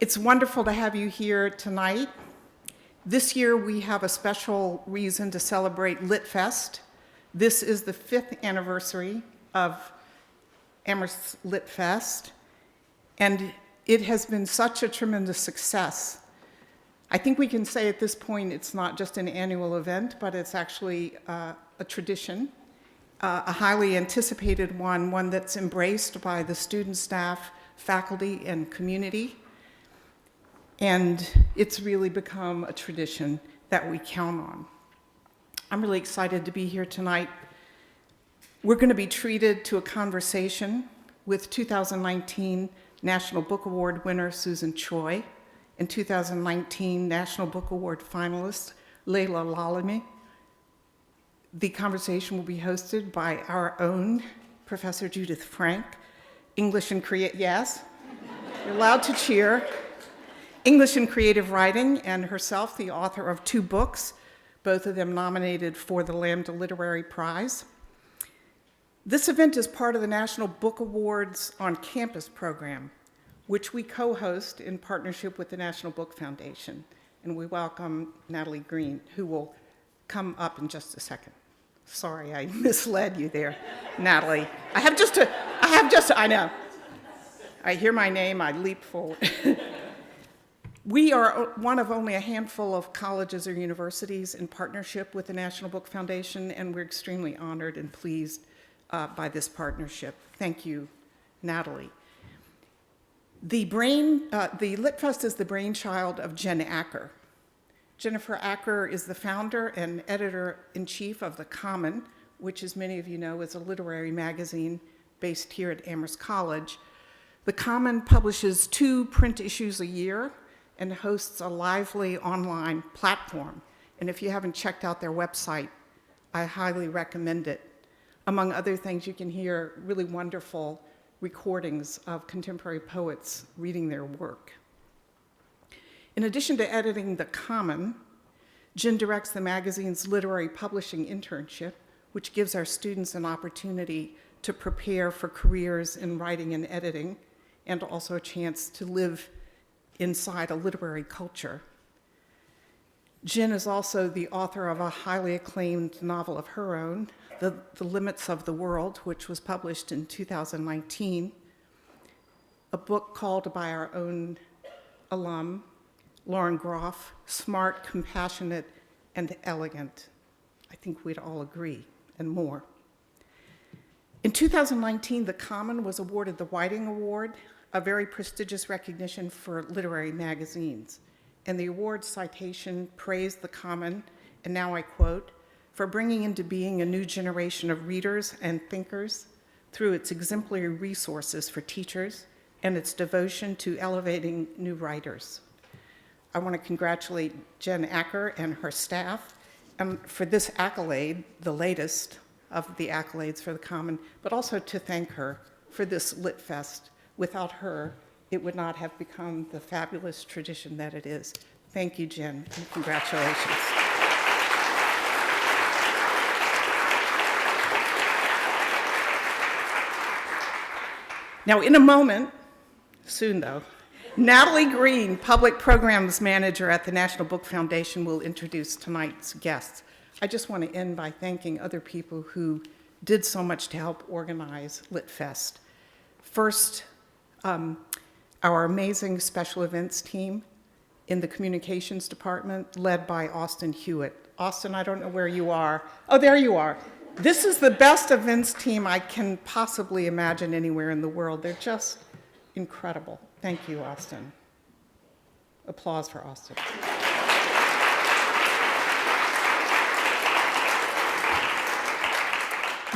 It's wonderful to have you here tonight. This year we have a special reason to celebrate LitFest. This is the 5th anniversary of Amherst LitFest, and it has been such a tremendous success. I think we can say at this point it's not just an annual event, but it's actually a tradition, a highly anticipated one that's embraced by the student, staff, faculty, and community. And it's really become a tradition that we count on. I'm really excited to be here tonight. We're going to be treated to a conversation with 2019 National Book Award winner Susan Choi and 2019 National Book Award finalist Laila Lalami. The conversation will be hosted by our own Professor Judith Frank, English and yes, you're allowed to cheer. English and Creative Writing, and herself the author of 2 books, both of them nominated for the Lambda Literary Prize. This event is part of the National Book Awards on Campus program, which we co-host in partnership with the National Book Foundation. And we welcome Natalie Green, who will come up in just a second. Sorry, I misled you there, Natalie. I know. I hear my name, I leap forward. We are one of only a handful of colleges or universities in partnership with the National Book Foundation, and we're extremely honored and pleased by this partnership. Thank you, Natalie. The LitFest is the brainchild of Jen Acker. Jennifer Acker is the founder and editor-in-chief of The Common, which, as many of you know, is a literary magazine based here at Amherst College. The Common publishes 2 print issues a year and hosts a lively online platform. And if you haven't checked out their website, I highly recommend it. Among other things, you can hear really wonderful recordings of contemporary poets reading their work. In addition to editing The Common, Jen directs the magazine's literary publishing internship, which gives our students an opportunity to prepare for careers in writing and editing, and also a chance to live inside a literary culture. Jen is also the author of a highly acclaimed novel of her own, The Limits of the World, which was published in 2019, a book called by our own alum, Lauren Groff, smart, compassionate, and elegant. I think we'd all agree, and more. In 2019, The Common was awarded the Whiting Award, a very prestigious recognition for literary magazines. And the award citation praised The Common, and now I quote, for bringing into being a new generation of readers and thinkers through its exemplary resources for teachers and its devotion to elevating new writers. I want to congratulate Jen Acker and her staff for this accolade, the latest of the accolades for The Common, but also to thank her for this LitFest. Without her, it would not have become the fabulous tradition that it is. Thank you, Jen, and congratulations. Now, in a moment, soon though, Natalie Greene, Public Programs Manager at the National Book Foundation, will introduce tonight's guests. I just want to end by thanking other people who did so much to help organize LitFest. First, our amazing special events team in the communications department, led by Austin Hewitt. Austin, I don't know where you are. Oh, there you are. This is the best events team I can possibly imagine anywhere in the world. They're just incredible. Thank you, Austin. Applause for Austin.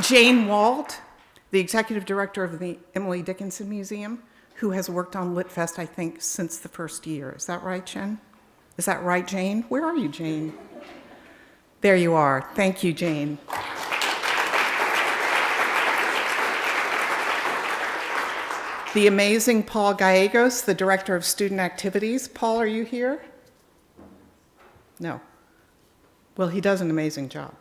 Jane Walt, the executive director of the Emily Dickinson Museum, who has worked on LitFest, I think, since the first year. Is that right, Jen? Is that right, Jane? Where are you, Jane? There you are. Thank you, Jane. The amazing Paul Gallegos, the director of student activities. Paul, are you here? No. Well, he does an amazing job.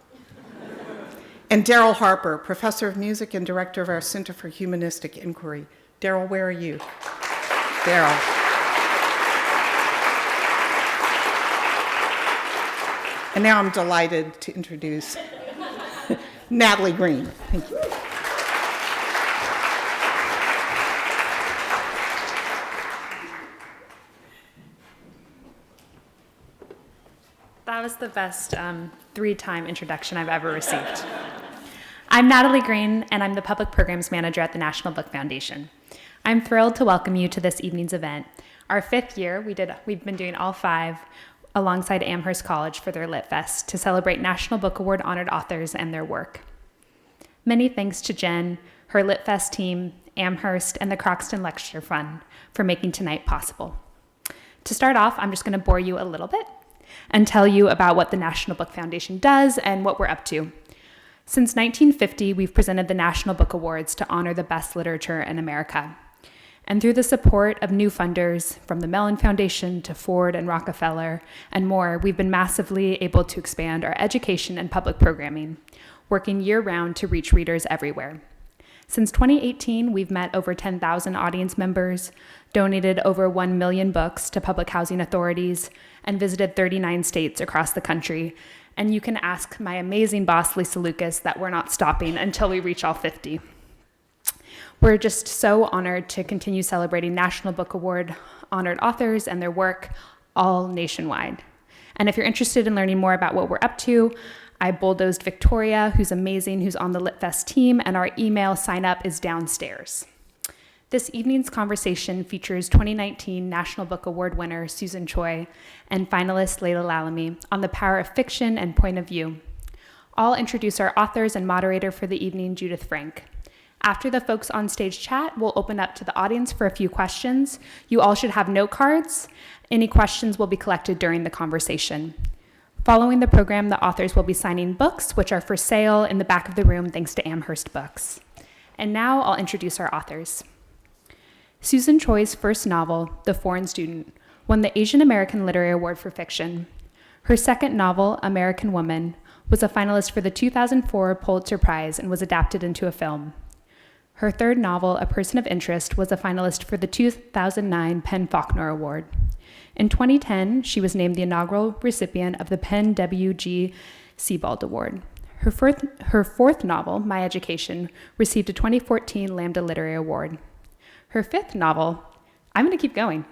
And Daryl Harper, professor of music and director of our Center for Humanistic Inquiry. Daryl, where are you? Daryl. And now I'm delighted to introduce Natalie Green. Thank you. That was the best three-time introduction I've ever received. I'm Natalie Green, and I'm the Public Programs Manager at the National Book Foundation. I'm thrilled to welcome you to this evening's event. Our 5th year, we've been doing all 5 alongside Amherst College for their LitFest to celebrate National Book Award honored authors and their work. Many thanks to Jen, her LitFest team, Amherst, and the Croxton Lecture Fund for making tonight possible. To start off, I'm just going to bore you a little bit and tell you about what the National Book Foundation does and what we're up to. Since 1950, we've presented the National Book Awards to honor the best literature in America. And through the support of new funders, from the Mellon Foundation to Ford and Rockefeller and more, we've been massively able to expand our education and public programming, working year-round to reach readers everywhere. Since 2018, we've met over 10,000 audience members, donated over 1 million books to public housing authorities, and visited 39 states across the country. And you can ask my amazing boss, Lisa Lucas, that we're not stopping until we reach all 50. We're just so honored to continue celebrating National Book Award honored authors and their work all nationwide. And if you're interested in learning more about what we're up to, I bulldozed Victoria, who's amazing, who's on the LitFest team, and our email sign up is downstairs. This evening's conversation features 2019 National Book Award winner Susan Choi and finalist Laila Lalami on the power of fiction and point of view. I'll introduce our authors and moderator for the evening, Judith Frank. After the folks on stage chat, we'll open up to the audience for a few questions. You all should have note cards. Any questions will be collected during the conversation. Following the program, the authors will be signing books, which are for sale in the back of the room thanks to Amherst Books. And now I'll introduce our authors. Susan Choi's first novel, The Foreign Student, won the Asian American Literary Award for Fiction. Her second novel, American Woman, was a finalist for the 2004 Pulitzer Prize and was adapted into a film. Her third novel, A Person of Interest, was a finalist for the 2009 Faulkner Award. In 2010, she was named the inaugural recipient of the Penn W.G. Sebald Award. Her fourth novel, My Education, received a 2014 Lambda Literary Award. Her fifth novel, I'm going to keep going,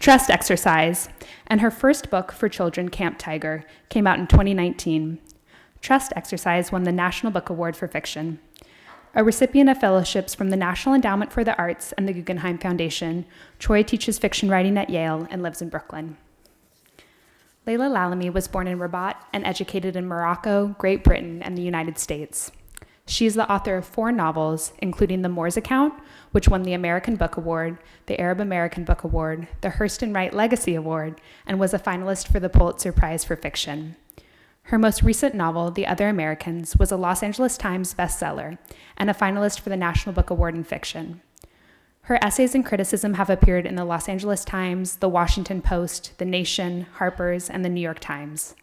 Trust Exercise, and her first book for children, Camp Tiger, came out in 2019. Trust Exercise won the National Book Award for Fiction. A recipient of fellowships from the National Endowment for the Arts and the Guggenheim Foundation, Choi teaches fiction writing at Yale and lives in Brooklyn. Laila Lalami was born in Rabat and educated in Morocco, Great Britain, and the United States. She is the author of 4 novels, including The Moor's Account, which won the American Book Award, the Arab American Book Award, the Hurston Wright Legacy Award, and was a finalist for the Pulitzer Prize for Fiction. Her most recent novel, The Other Americans, was a Los Angeles Times bestseller and a finalist for the National Book Award in Fiction. Her essays and criticism have appeared in the Los Angeles Times, the Washington Post, the Nation, Harper's, and the New York Times.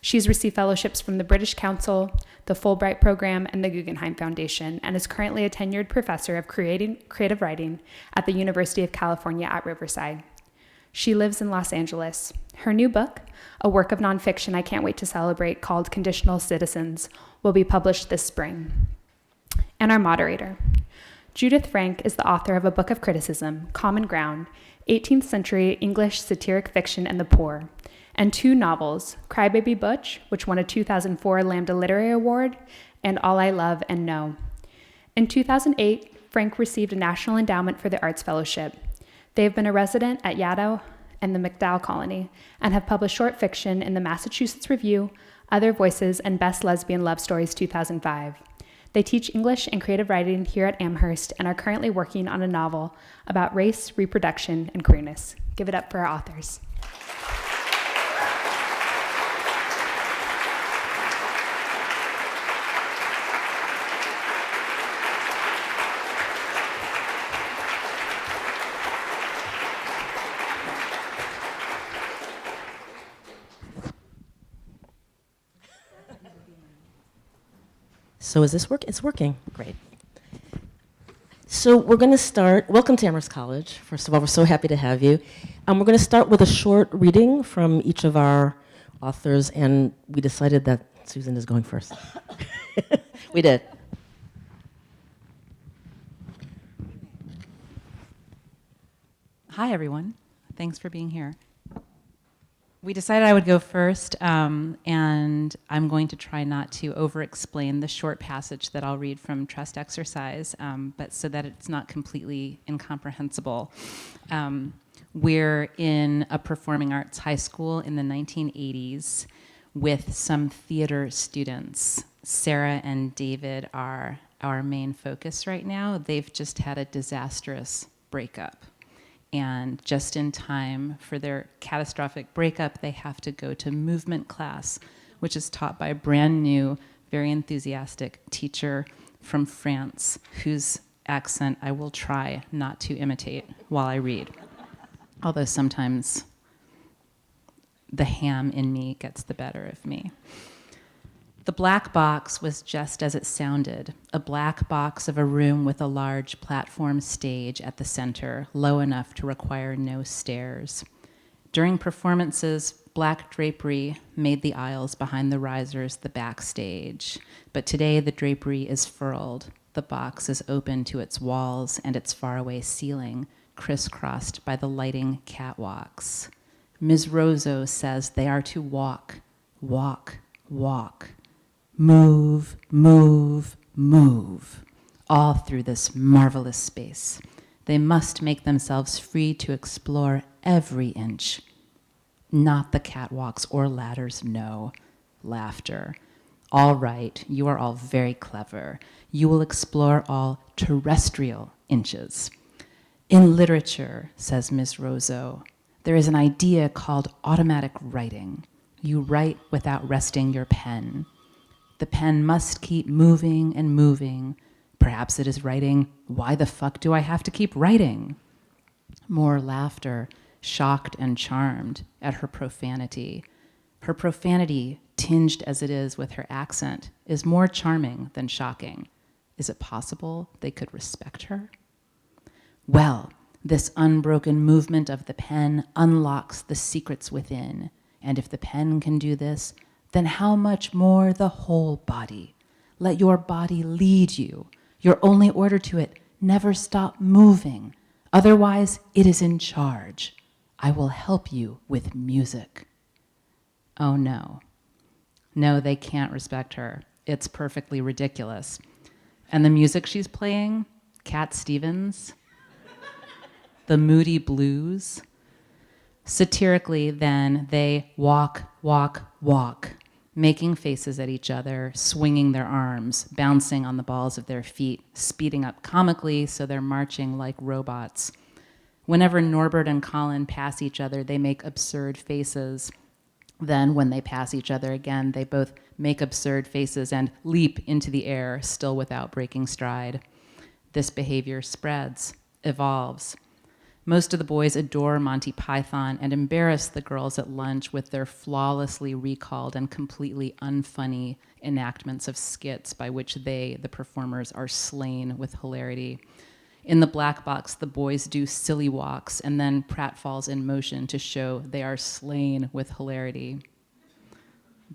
She's received fellowships from the British Council, the Fulbright Program, and the Guggenheim Foundation, and is currently a tenured professor of creative writing at the University of California at Riverside. She lives in Los Angeles. Her new book, a work of nonfiction I can't wait to celebrate called Conditional Citizens, will be published this spring. And our moderator. Judith Frank is the author of a book of criticism, Common Ground, 18th Century English Satiric Fiction and the Poor, and 2 novels, Crybaby Butch, which won a 2004 Lambda Literary Award, and All I Love and Know. In 2008, Frank received a National Endowment for the Arts Fellowship. They have been a resident at Yaddo and the MacDowell Colony and have published short fiction in the Massachusetts Review, Other Voices, and Best Lesbian Love Stories 2005. They teach English and creative writing here at Amherst and are currently working on a novel about race, reproduction, and queerness. Give it up for our authors. So is this work? It's working. Great. So we're going to start. Welcome to Amherst College. First of all, we're so happy to have you. We're going to start with a short reading from each of our authors, and we decided that Susan is going first. We did. Hi, everyone. Thanks for being here. We decided I would go first, and I'm going to try not to over-explain the short passage that I'll read from Trust Exercise, but so that it's not completely incomprehensible. We're in a performing arts high school in the 1980s with some theater students. Sarah and David are our main focus right now. They've just had a disastrous breakup. And just in time for their catastrophic breakup, they have to go to movement class, which is taught by a brand new, very enthusiastic teacher from France, whose accent I will try not to imitate while I read. Although sometimes the ham in me gets the better of me. The black box was just as it sounded, a black box of a room with a large platform stage at the center, low enough to require no stairs. During performances, black drapery made the aisles behind the risers the backstage, but today the drapery is furled. The box is open to its walls and its faraway ceiling, crisscrossed by the lighting catwalks. Ms. Rozo says they are to walk, walk, walk. Move, move, move, all through this marvelous space. They must make themselves free to explore every inch. Not the catwalks or ladders, no. Laughter. All right, you are all very clever. You will explore all terrestrial inches. In literature, says Ms. Rozo, there is an idea called automatic writing. You write without resting your pen. The pen must keep moving and moving. Perhaps it is writing, why the fuck do I have to keep writing? More laughter, shocked and charmed at her profanity. Her profanity, tinged as it is with her accent, is more charming than shocking. Is it possible they could respect her? Well, this unbroken movement of the pen unlocks the secrets within. And if the pen can do this, then how much more the whole body? Let your body lead you. Your only order to it, never stop moving. Otherwise, it is in charge. I will help you with music. Oh no. No, they can't respect her. It's perfectly ridiculous. And the music she's playing, Cat Stevens, the Moody Blues. Satirically, then, they walk, walk, walk, making faces at each other, swinging their arms, bouncing on the balls of their feet, speeding up comically so they're marching like robots. Whenever Norbert and Colin pass each other, they make absurd faces. Then, when they pass each other again, they both make absurd faces and leap into the air, still without breaking stride. This behavior spreads, evolves. Most of the boys adore Monty Python and embarrass the girls at lunch with their flawlessly recalled and completely unfunny enactments of skits by which they, the performers, are slain with hilarity. In the black box, the boys do silly walks, and then pratfalls in motion to show they are slain with hilarity.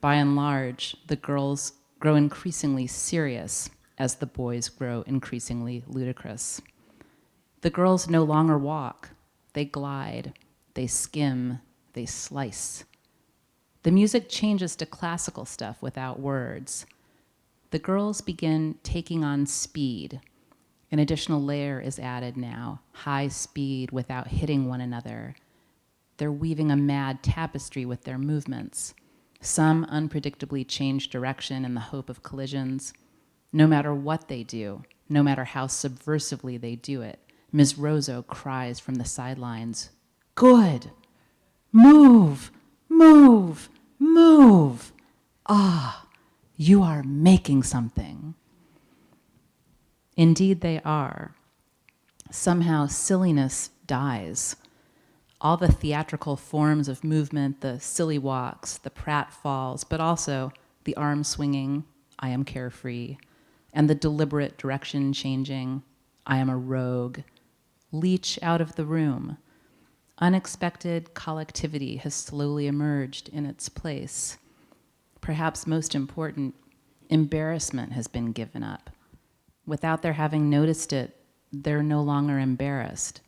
By and large, the girls grow increasingly serious as the boys grow increasingly ludicrous. The girls no longer walk. They glide, they skim, they slice. The music changes to classical stuff without words. The girls begin taking on speed. An additional layer is added now, high speed without hitting one another. They're weaving a mad tapestry with their movements. Some unpredictably change direction in the hope of collisions. No matter what they do, no matter how subversively they do it, Ms. Rozo cries from the sidelines, "Good! Move, move, move! Ah, you are making something." Indeed they are. Somehow silliness dies. All the theatrical forms of movement, the silly walks, the pratfalls, but also the arm swinging, I am carefree, and the deliberate direction changing, I am a rogue, leach out of the room. unexpected collectivity has slowly emerged in its place. Perhaps most important, embarrassment has been given up. Without their having noticed it, they're no longer embarrassed.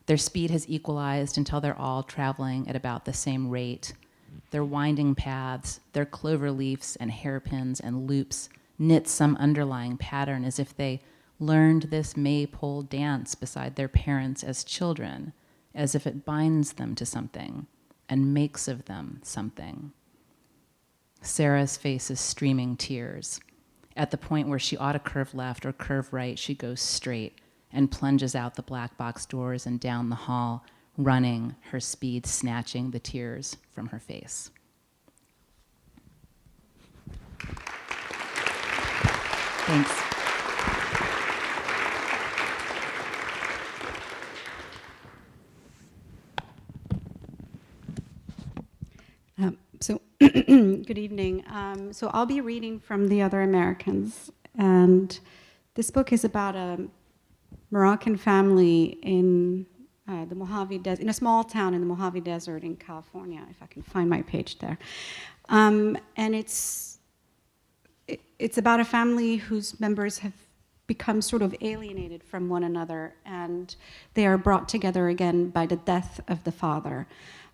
Their speed has equalized until they're all traveling at about the same rate. Their winding paths, their clover leaves and hairpins and loops knit some underlying pattern as if they learned this maypole dance beside their parents as children, as if it binds them to something and makes of them something. Sarah's face is streaming tears. At the point where she ought to curve left or curve right, she goes straight and plunges out the black box doors and down the hall, running, her speed snatching the tears from her face. Thanks. Good evening. So I'll be reading from The Other Americans, and this book is about a Moroccan family in the Mojave Desert, in a small town in the Mojave Desert in California, if I can find my page there. And it's about a family whose members have become sort of alienated from one another, and they are brought together again by the death of the father.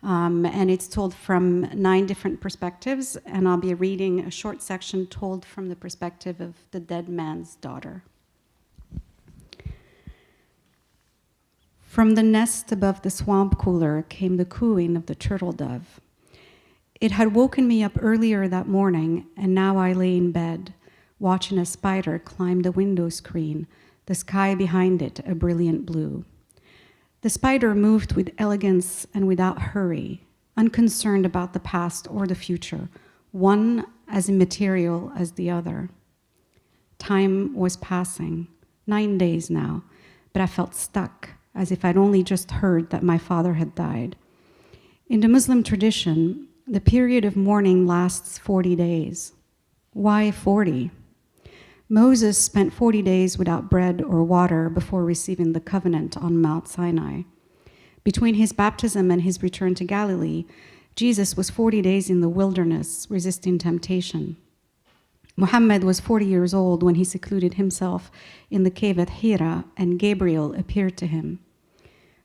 And it's told from 9 different perspectives, and I'll be reading a short section told from the perspective of the dead man's daughter. From the nest above the swamp cooler came the cooing of the turtle dove. It had woken me up earlier that morning, and now I lay in bed, watching a spider climb the window screen, the sky behind it a brilliant blue. The spider moved with elegance and without hurry, unconcerned about the past or the future, one as immaterial as the other. Time was passing, 9 days now, but I felt stuck, as if I'd only just heard that my father had died. In the Muslim tradition, the period of mourning lasts 40 days. Why 40? Moses spent 40 days without bread or water before receiving the covenant on Mount Sinai. Between his baptism and his return to Galilee, Jesus was 40 days in the wilderness, resisting temptation. Muhammad was 40 years old when he secluded himself in the cave at Hira, and Gabriel appeared to him.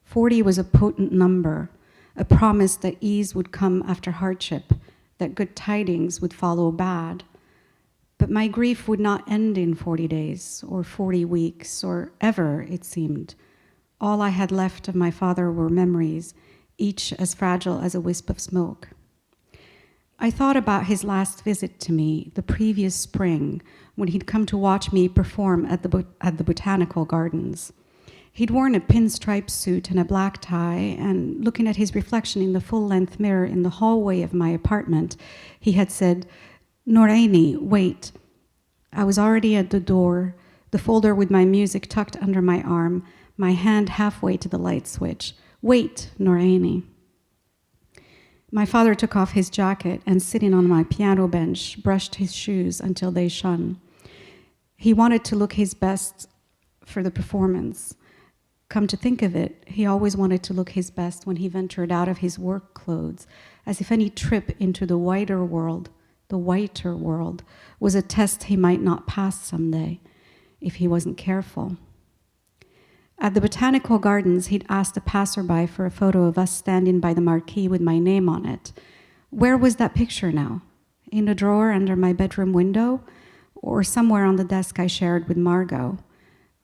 40 was a potent number, a promise that ease would come after hardship, that good tidings would follow bad. But my grief would not end in 40 days, or 40 weeks, or ever, it seemed. All I had left of my father were memories, each as fragile as a wisp of smoke. I thought about his last visit to me, the previous spring, when he'd come to watch me perform at the Botanical Gardens. He'd worn a pinstripe suit and a black tie, and looking at his reflection in the full-length mirror in the hallway of my apartment, he had said, "Noraini, wait." I was already at the door, the folder with my music tucked under my arm, my hand halfway to the light switch. "Wait, Noraini." My father took off his jacket and, sitting on my piano bench, brushed his shoes until they shone. He wanted to look his best for the performance. Come to think of it, he always wanted to look his best when he ventured out of his work clothes, as if any trip into the wider world, the whiter world, was a test he might not pass someday, if he wasn't careful. At the Botanical Gardens, he'd asked a passerby for a photo of us standing by the marquee with my name on it. Where was that picture now? In a drawer under my bedroom window? Or somewhere on the desk I shared with Margot?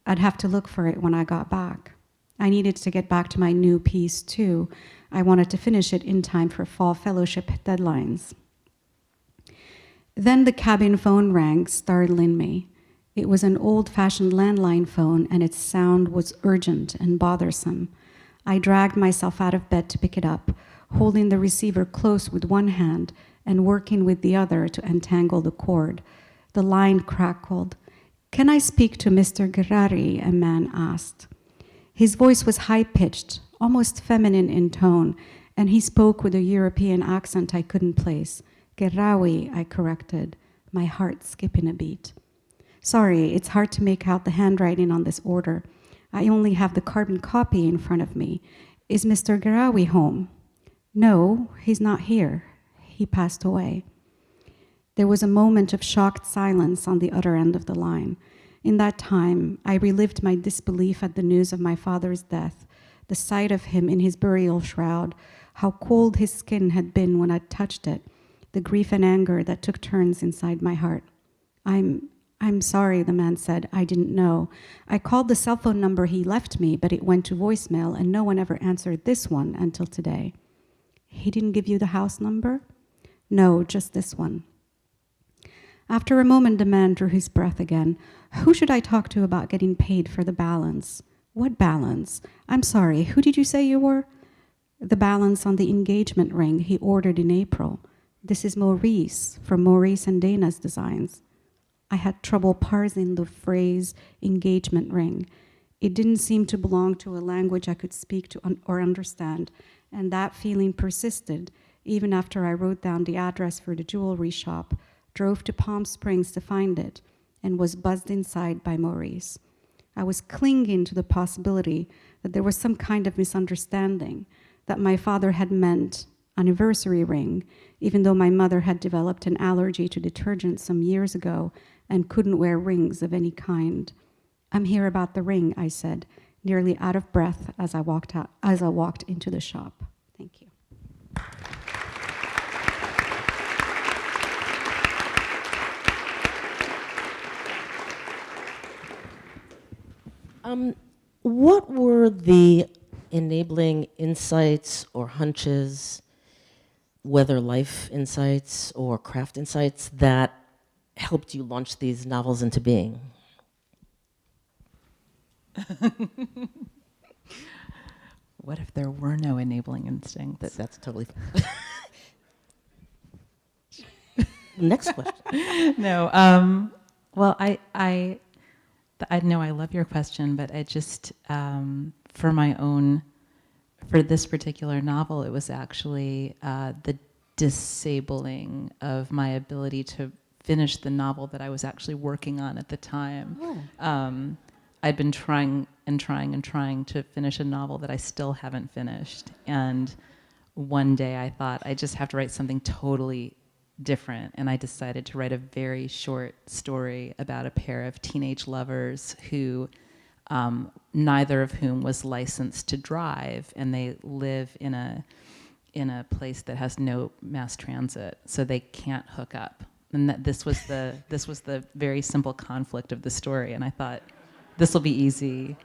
I'd have to look for it when I got back. I needed to get back to my new piece, too. I wanted to finish it in time for fall fellowship deadlines. Then the cabin phone rang, startling me. It was an old-fashioned landline phone, and its sound was urgent and bothersome. I dragged myself out of bed to pick it up, holding the receiver close with one hand and working with the other to untangle the cord. The line crackled. "Can I speak to Mr. Gerari?" a man asked. His voice was high-pitched, almost feminine in tone, and he spoke with a European accent I couldn't place. "Gerawi," I corrected, my heart skipping a beat. "Sorry, it's hard to make out the handwriting on this order. I only have the carbon copy in front of me. "Is Mr. Garawi home?" "No, he's not here. He passed away." There was a moment of shocked silence on the other end of the line. In that time, I relived my disbelief at the news of my father's death, the sight of him in his burial shroud, how cold his skin had been when I touched it, the grief and anger that took turns inside my heart. I'm sorry," the man said. "I didn't know. I called the cell phone number he left me, but it went to voicemail, and no one ever answered this one until today." "He didn't give you the house number?" "No, just this one." After a moment, the man drew his breath again. "Who should I talk to about getting paid for the balance?" "What balance? I'm sorry, who did you say you were?" "The balance on the engagement ring he ordered in April. This is Maurice, from Maurice and Dana's Designs." I had trouble parsing the phrase engagement ring. It didn't seem to belong to a language I could speak to or understand, and that feeling persisted even after I wrote down the address for the jewelry shop, drove to Palm Springs to find it, and was buzzed inside by Maurice. I was clinging to the possibility that there was some kind of misunderstanding, that my father had meant anniversary ring, even though my mother had developed an allergy to detergent some years ago and couldn't wear rings of any kind. "I'm here about the ring," I said, nearly out of breath as I walked into the shop. Thank you. What were the enabling insights or hunches, whether life insights or craft insights, that helped you launch these novels into being? What if there were no enabling instincts? That's totally. Next question. No. Well, I know I love your question, but I just for this particular novel, it was actually the disabling of my ability to finish the novel that I was actually working on at the time. Oh. I'd been trying to finish a novel that I still haven't finished. And one day I thought, I just have to write something totally different. And I decided to write a very short story about a pair of teenage lovers who, neither of whom was licensed to drive, and they live in a place that has no mass transit, so they can't hook up. And that this was the very simple conflict of the story. And I thought, this will be easy.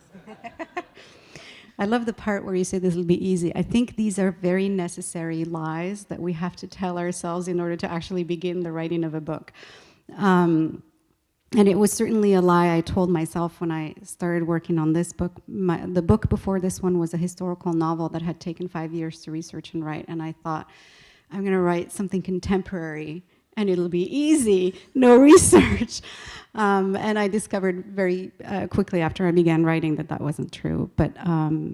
I love the part where you say this will be easy. I think these are very necessary lies that we have to tell ourselves in order to actually begin the writing of a book. And it was certainly a lie I told myself when I started working on this book. The book before this one was a historical novel that had taken 5 years to research and write. And I thought, I'm going to write something contemporary and it'll be easy, no research. And I discovered very quickly after I began writing that wasn't true. But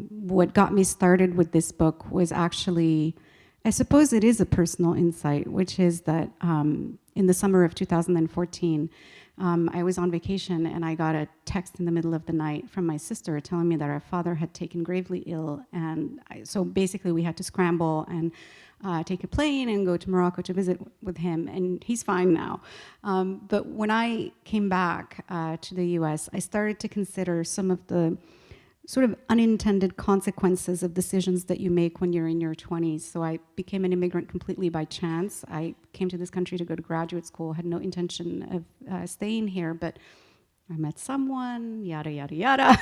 what got me started with this book was actually, I suppose it is a personal insight, which is that in the summer of 2014, I was on vacation and I got a text in the middle of the night from my sister telling me that our father had taken gravely ill. And so basically we had to scramble and take a plane and go to Morocco to visit with him, and he's fine now. But when I came back to the US, I started to consider some of the sort of unintended consequences of decisions that you make when you're in your 20s. So I became an immigrant completely by chance. I came to this country to go to graduate school, had no intention of staying here, but I met someone, yada, yada, yada.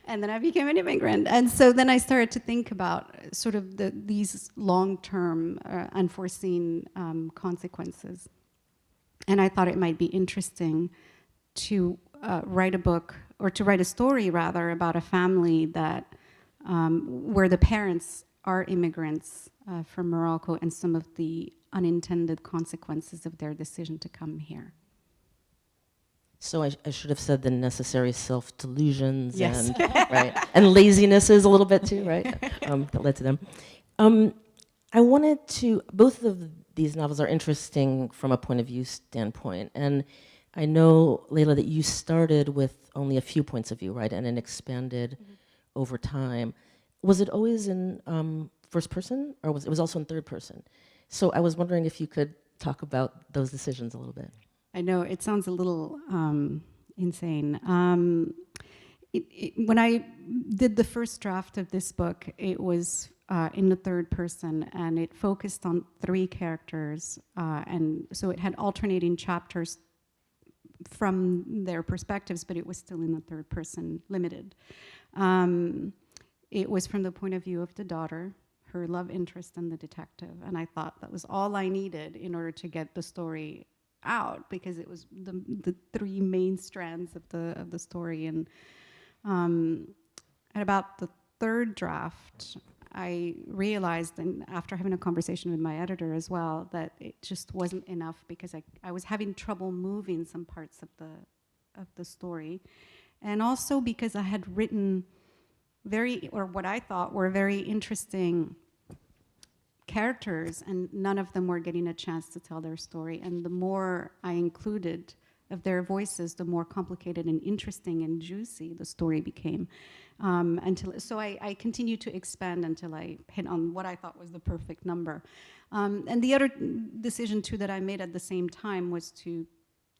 And then I became an immigrant. And so then I started to think about sort of these long-term, unforeseen consequences. And I thought it might be interesting to write a book, or to write a story, rather, about a family that where the parents are immigrants from Morocco and some of the unintended consequences of their decision to come here. So I should have said the necessary self-delusions, yes. and right, and lazinesses a little bit too, right? That led to them. I wanted to. Both of these novels are interesting from a point of view standpoint, and I know, Laila, that you started with only a few points of view, right, and then expanded over time. was it always in first person, or was it was also in third person? So I was wondering if you could talk about those decisions a little bit. I know it sounds a little insane. When I did the first draft of this book, it was in the third person, and it focused on 3 characters, and so it had alternating chapters from their perspectives, but it was still in the third person, limited. It was from the point of view of the daughter, her love interest, and the detective, and I thought that was all I needed in order to get the story out, because it was the 3 main strands of the story. And at about the third draft, I realized, and after having a conversation with my editor as well, that it just wasn't enough, because I was having trouble moving some parts of the story, and also because I had written what I thought were very interesting characters, and none of them were getting a chance to tell their story. And the more I included of their voices, the more complicated and interesting and juicy the story became. So I continued to expand until I hit on what I thought was the perfect number. And the other decision too that I made at the same time was to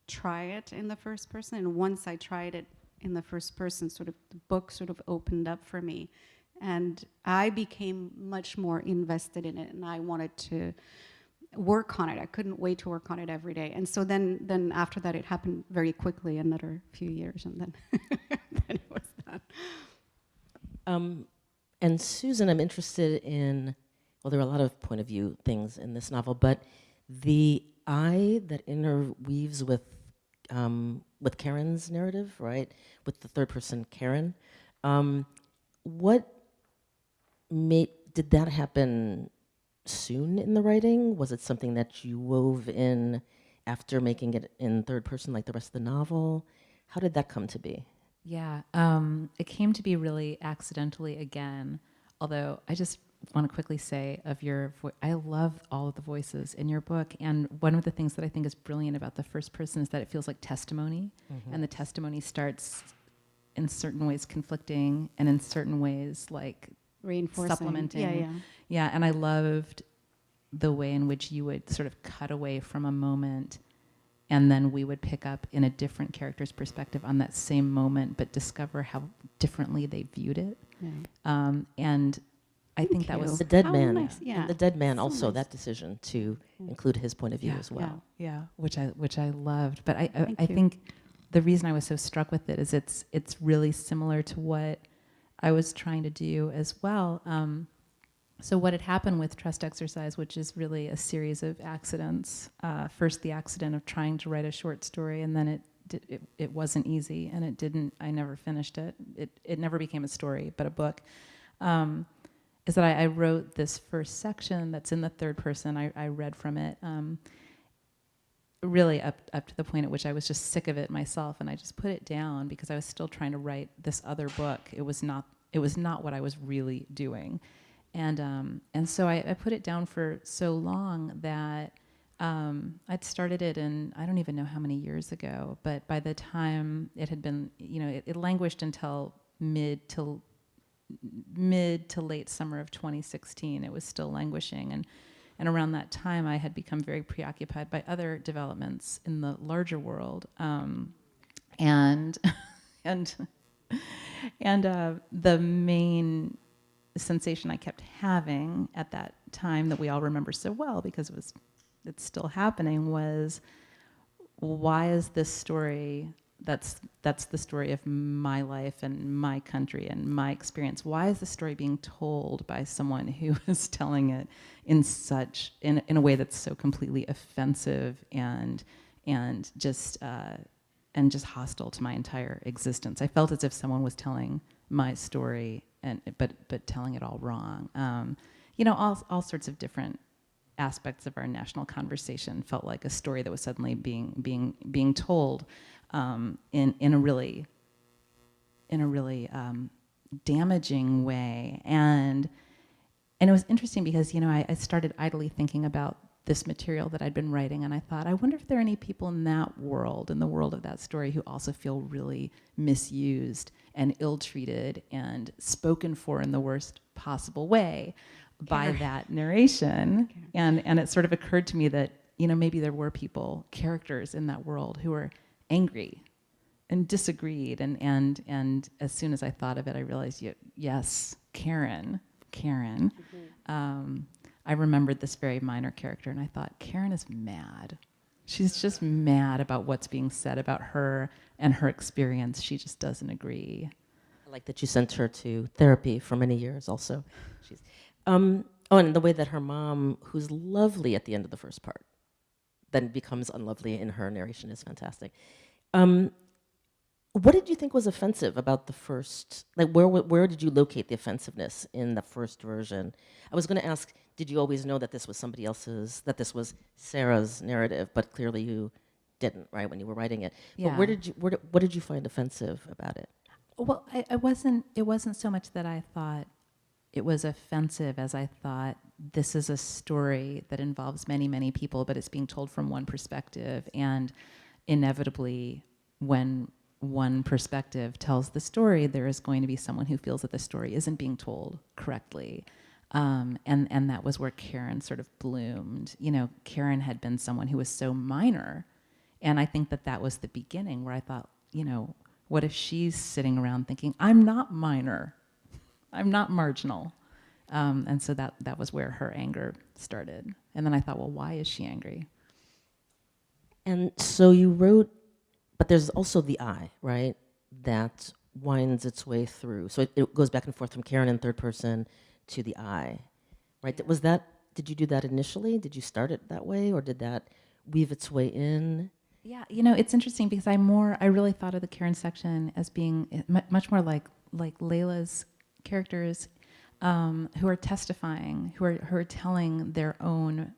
try it in the first person. And once I tried it in the first person, sort of the book sort of opened up for me, and I became much more invested in it, and I wanted to work on it. I couldn't wait to work on it every day. And so then after that, it happened very quickly, another few years, and then then it was done. And Susan, I'm interested in, well, there are a lot of point of view things in this novel, but the I that interweaves with Karen's narrative, right? With the third person Karen. Did that happen soon in the writing? Was it something that you wove in after making it in third person like the rest of the novel? How did that come to be? Yeah, it came to be really accidentally again, although I just want to quickly say I love all of the voices in your book, and one of the things that I think is brilliant about the first person is that it feels like testimony, and the testimony starts in certain ways conflicting, and in certain ways like Reinforcing. supplementing. Yeah, and I loved the way in which you would sort of cut away from a moment, and then we would pick up in a different character's perspective on that same moment, but discover how differently they viewed it. Yeah. And I think that was The dead How man, nice, yeah. and the dead man So also, nice. that decision to include his point of view as well. Yeah, which I loved. But I Thank you. think the reason I was so struck with it is it's really similar to what I was trying to do as well. So what had happened with Trust Exercise, which is really a series of accidents. First, the accident of trying to write a short story, and then it wasn't easy, and it didn't. I never finished it. It never became a story, but a book. Is that I wrote this first section that's in the third person. I read from it. Really up to the point at which I was just sick of it myself, and I just put it down because I was still trying to write this other book. It was not what I was really doing, and so I put it down for so long that I'd started it in I don't even know how many years ago, but by the time it had been, it languished until mid to late summer of 2016. It was still languishing, and around that time, I had become very preoccupied by other developments in the larger world, and the main sensation I kept having at that time that we all remember so well because it's still happening was, why is this story that's the story of my life and my country and my experience, why is the story being told by someone who is telling it in a way that's so completely offensive and just hostile to my entire existence? I felt as if someone was telling my story but telling it all wrong. All sorts of different aspects of our national conversation felt like a story that was suddenly being told in a really damaging way, and it was interesting because I started idly thinking about this material that I'd been writing, and I thought, I wonder if there are any people in the world of that story, who also feel really misused and ill-treated and spoken for in the worst possible way by that narration. And it sort of occurred to me that, maybe there were characters in that world who were angry and disagreed. And as soon as I thought of it, I realized, yes, Karen. I remembered this very minor character, and I thought, Karen is mad. She's just mad about what's being said about her and her experience. She just doesn't agree. I like that you sent her to therapy for many years also. And the way that her mom, who's lovely at the end of the first part, then becomes unlovely in her narration is fantastic. What did you think was offensive about the first, where did you locate the offensiveness in the first version? I was going to ask, did you always know that this was somebody else's, that this was Sarah's narrative, but clearly you didn't, right, when you were writing it. Yeah. But what did you find offensive about it? Well, it wasn't so much that I thought it was offensive as I thought this is a story that involves many, many people, but it's being told from one perspective, and inevitably when one perspective tells the story, there is going to be someone who feels that the story isn't being told correctly. And that was where Karen sort of bloomed. Karen had been someone who was so minor, and I think that was the beginning where I thought, what if she's sitting around thinking, I'm not minor, I'm not marginal. And so that was where her anger started. And then I thought, well, why is she angry? And so you wrote, but there's also the I, right, that winds its way through. So it goes back and forth from Karen in third person to the I, right? Yeah. Did you do that initially? Did you start it that way, or did that weave its way in? Yeah, it's interesting because I really thought of the Karen section as being much more like Laila's characters who are testifying, who are telling their own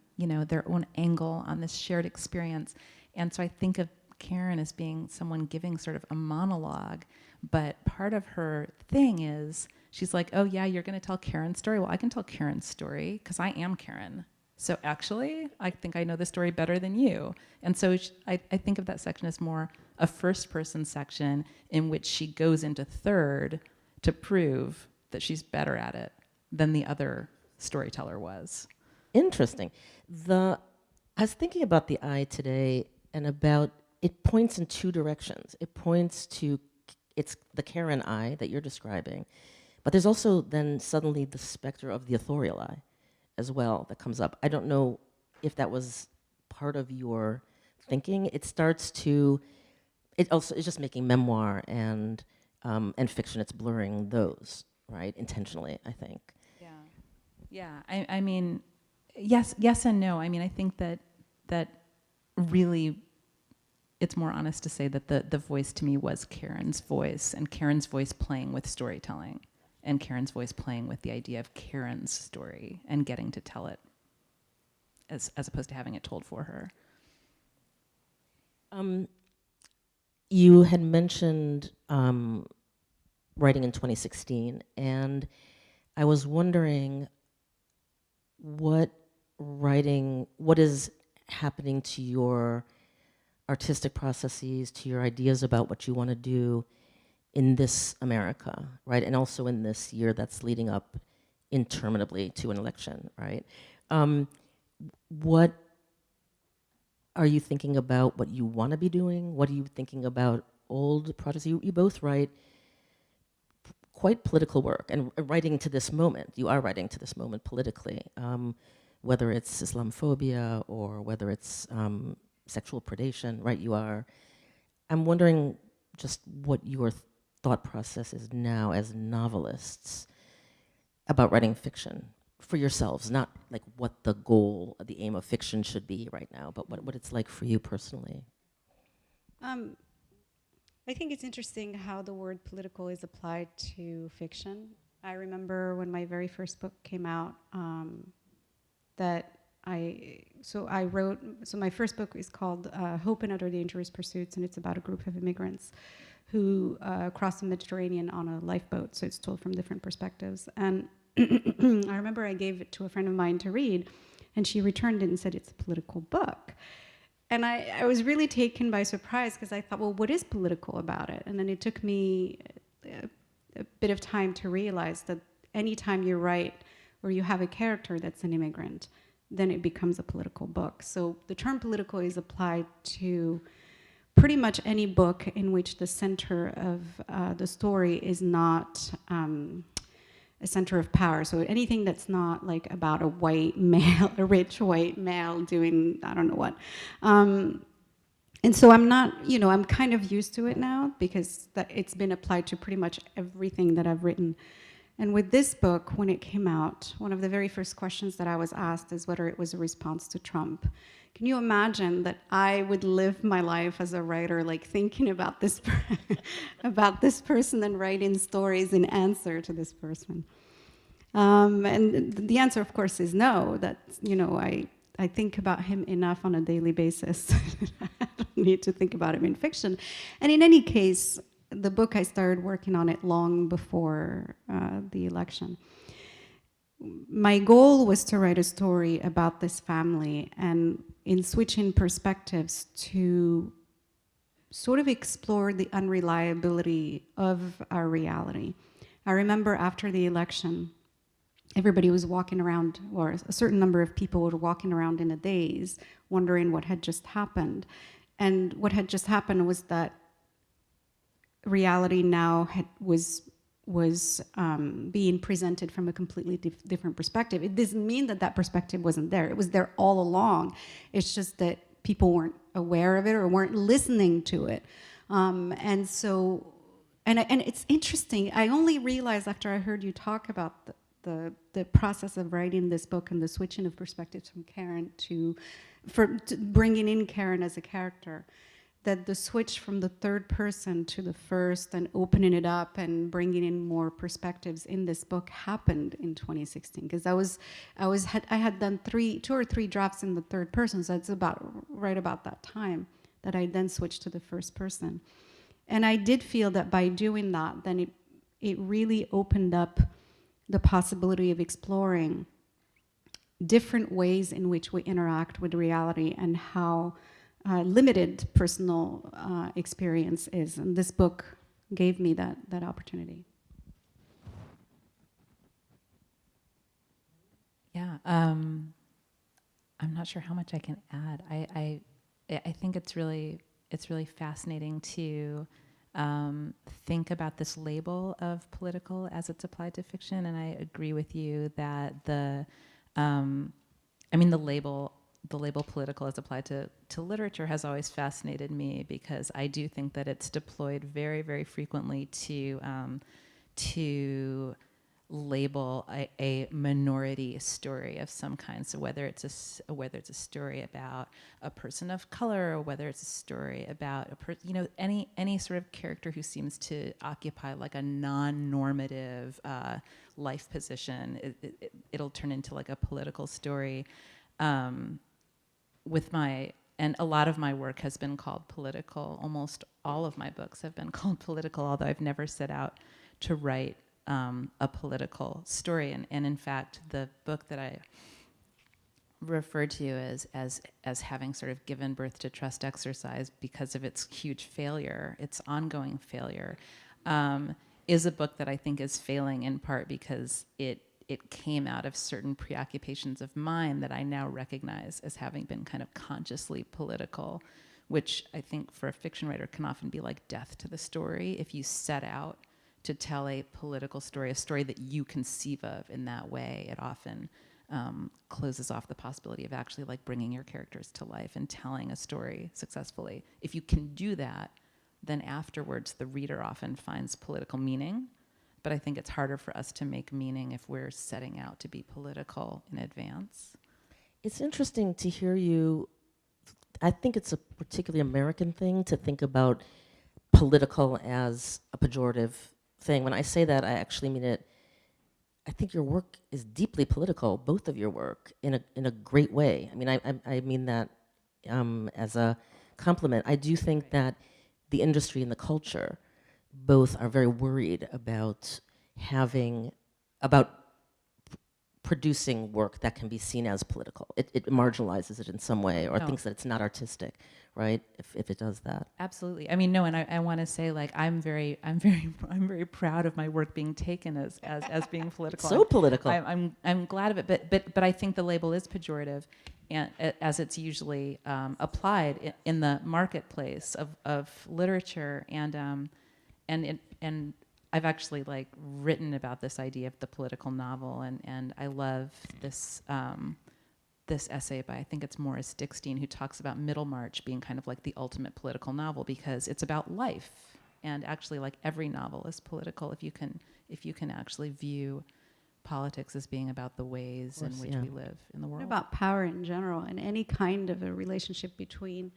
angle on this shared experience. And so I think of Karen as being someone giving sort of a monologue, but part of her thing is she's like, oh yeah, you're going to tell Karen's story? Well, I can tell Karen's story because I am Karen. So actually, I think I know the story better than you. And so I think of that section as more a first-person section in which she goes into third to prove that she's better at it than the other storyteller was. Interesting. I was thinking about the I today and about it points in two directions. It points to, it's the Karen I that you're describing, but there's also then suddenly the specter of the authorial I as well that comes up. I don't know if that was part of your thinking. It starts to, it's just making memoir and fiction. It's blurring those, right, intentionally, I think. Yeah. I mean, yes and no. I mean, I think that really, it's more honest to say that the voice to me was Karen's voice, and Karen's voice playing with storytelling, and Karen's voice playing with the idea of Karen's story and getting to tell it as opposed to having it told for her. You had mentioned writing in 2016, and I was wondering what is happening to your artistic processes, to your ideas about what you want to do in this America, right? And also in this year that's leading up interminably to an election, right? What are you thinking about what you want to be doing? What are you thinking about old projects? You both write quite political work, and writing to this moment. You are writing to this moment politically, whether it's Islamophobia or whether it's sexual predation, right? You are. I'm wondering just what your thought process is now as novelists about writing fiction for yourselves, not like what the goal, the aim of fiction should be right now, but what it's like for you personally. I think it's interesting how the word political is applied to fiction. I remember when my very first book came out, my first book is called Hope and Other Dangerous Pursuits, and it's about a group of immigrants who cross the Mediterranean on a lifeboat, so it's told from different perspectives. And I remember I gave it to a friend of mine to read, and she returned it and said, it's a political book. And I was really taken by surprise because I thought, well, what is political about it? And then it took me a bit of time to realize that anytime you write or you have a character that's an immigrant, then it becomes a political book. So the term political is applied to pretty much any book in which the center of the story is not a center of power. So anything that's not like about a white male, a rich white male doing I don't know what. And so I'm not, I'm kind of used to it now because it's been applied to pretty much everything that I've written. And with this book, when it came out, one of the very first questions that I was asked is whether it was a response to Trump. Can you imagine that I would live my life as a writer, like thinking about this, about this person and writing stories in answer to this person? And the answer, of course, is no. That I think about him enough on a daily basis. I don't need to think about him in fiction. And in any case, the book, I started working on it long before the election. My goal was to write a story about this family, and in switching perspectives to sort of explore the unreliability of our reality. I remember after the election, everybody was walking around, or a certain number of people were walking around in a daze, wondering what had just happened. And what had just happened was that reality now was being presented from a completely different perspective. It doesn't mean that perspective wasn't there. It was there all along. It's just that people weren't aware of it or weren't listening to it. And it's interesting. I only realized after I heard you talk about the process of writing this book and the switching of perspectives from Karen to bringing in Karen as a character, that the switch from the third person to the first and opening it up and bringing in more perspectives in this book happened in 2016. Because I had done 2 or 3 drafts in the third person, so it's right about that time that I then switched to the first person. And I did feel that by doing that, then it really opened up the possibility of exploring different ways in which we interact with reality and how limited personal experience is. And this book gave me that opportunity. Yeah, I'm not sure how much I can add. I think it's really fascinating to think about this label of political as it's applied to fiction, and I agree with you that the label political as applied to literature has always fascinated me, because I do think that it's deployed very, very frequently to label a minority story of some kind. So whether it's a story about a person of color, or whether it's a story about any sort of character who seems to occupy like a non-normative life position, it'll turn into like a political story. And a lot of my work has been called political. Almost all of my books have been called political, although I've never set out to write a political story. And in fact, the book that I referred to as having sort of given birth to Trust Exercise because of its huge failure, its ongoing failure, is a book that I think is failing in part because it came out of certain preoccupations of mine that I now recognize as having been kind of consciously political, which I think for a fiction writer can often be like death to the story. If you set out to tell a political story, a story that you conceive of in that way, it often closes off the possibility of actually like bringing your characters to life and telling a story successfully. If you can do that, then afterwards the reader often finds political meaning. But I think it's harder for us to make meaning if we're setting out to be political in advance. It's interesting to hear you. I think it's a particularly American thing to think about political as a pejorative thing. When I say that, I actually mean it. I think your work is deeply political, both of your work, in a great way. I mean, I mean that as a compliment. I do think that the industry and the culture both are very worried about producing work that can be seen as political. It marginalizes it in some way, or No. thinks that it's not artistic, right? If it does that. Absolutely. I mean, no, and I want to say, like, I'm very proud of my work being taken as being political. So political. I'm glad of it, but I think the label is pejorative, and as it's usually applied in the marketplace of literature, and I've actually like written about this idea of the political novel, and I love this. This essay by, I think it's Morris Dickstein, who talks about Middlemarch being kind of like the ultimate political novel because it's about life, and actually, like, every novel is political if you can actually view politics as being about the ways in which we live in the world. About power in general, and any kind of a relationship between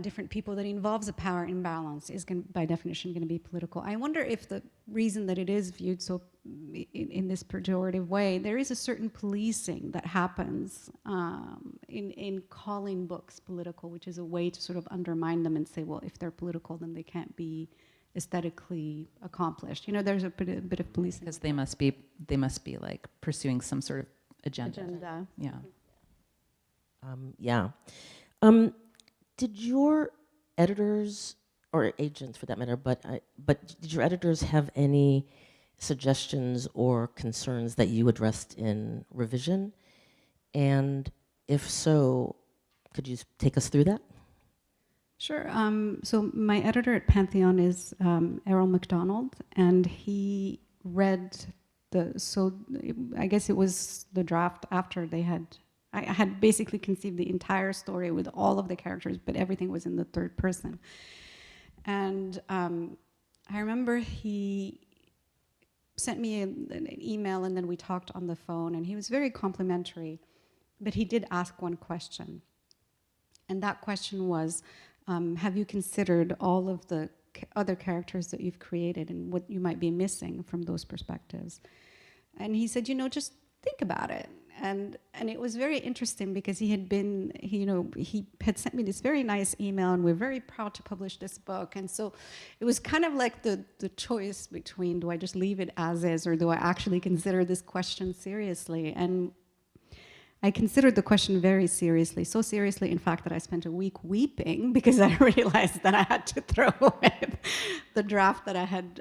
different people that involves a power imbalance is by definition going to be political. I wonder if the reason that it is viewed so in this pejorative way, there is a certain policing that happens in calling books political, which is a way to sort of undermine them and say, well, if they're political, then they can't be aesthetically accomplished. You know, there's a bit of policing. Because they must be like pursuing some sort of agenda. Yeah. Yeah. Did your editors, or agents for that matter, but did your editors have any suggestions or concerns that you addressed in revision? And if so, could you take us through that? Sure. So my editor at Pantheon is Errol MacDonald, and he read I guess it was the draft after I had basically conceived the entire story with all of the characters, but everything was in the third person. And I remember he sent me an email, and then we talked on the phone, and he was very complimentary, but he did ask one question. And that question was, have you considered all of the other characters that you've created and what you might be missing from those perspectives? And he said, just think about it. And it was very interesting because he had sent me this very nice email, and we're very proud to publish this book. And so it was kind of like the choice between, do I just leave it as is, or do I actually consider this question seriously? And I considered the question very seriously, so seriously, in fact, that I spent a week weeping because I realized that I had to throw away the draft that I had